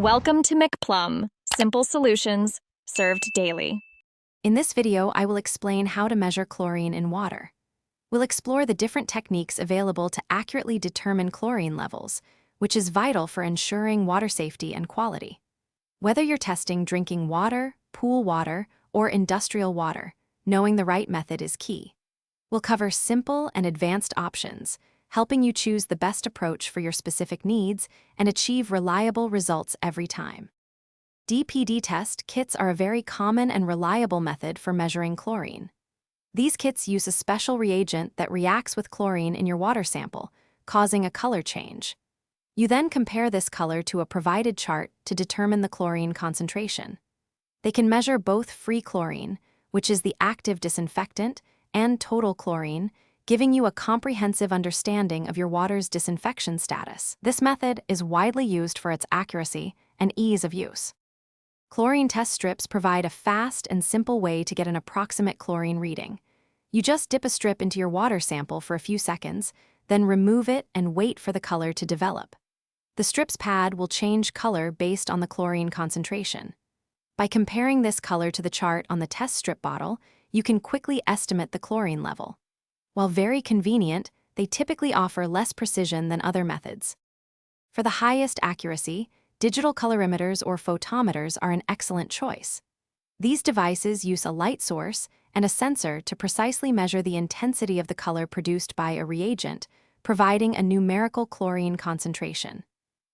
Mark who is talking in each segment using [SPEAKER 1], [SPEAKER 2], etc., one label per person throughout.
[SPEAKER 1] Welcome to McPlum, simple solutions served daily.
[SPEAKER 2] In this video, I will explain how to measure chlorine in water. We'll explore the different techniques available to accurately determine chlorine levels, which is vital for ensuring water safety and quality. Whether you're testing drinking water, pool water, or industrial water, knowing the right method is key. We'll cover simple and advanced options, helping you choose the best approach for your specific needs and achieve reliable results every time. DPD test kits are a very common and reliable method for measuring chlorine. These kits use a special reagent that reacts with chlorine in your water sample, causing a color change. You then compare this color to a provided chart to determine the chlorine concentration. They can measure both free chlorine, which is the active disinfectant, and total chlorine, giving you a comprehensive understanding of your water's disinfection status. This method is widely used for its accuracy and ease of use. Chlorine test strips provide a fast and simple way to get an approximate chlorine reading. You just dip a strip into your water sample for a few seconds, then remove it and wait for the color to develop. The strip's pad will change color based on the chlorine concentration. By comparing this color to the chart on the test strip bottle, you can quickly estimate the chlorine level. While very convenient, they typically offer less precision than other methods. For the highest accuracy, digital colorimeters or photometers are an excellent choice. These devices use a light source and a sensor to precisely measure the intensity of the color produced by a reagent, providing a numerical chlorine concentration.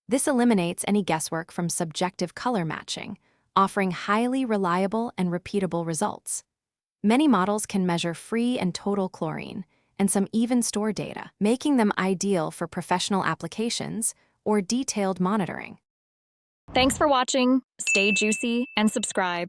[SPEAKER 2] This eliminates any guesswork from subjective color matching, offering highly reliable and repeatable results. Many models can measure free and total chlorine, and some even store data, making them ideal for professional applications or detailed monitoring.
[SPEAKER 1] Thanks for watching. Stay juicy and subscribe.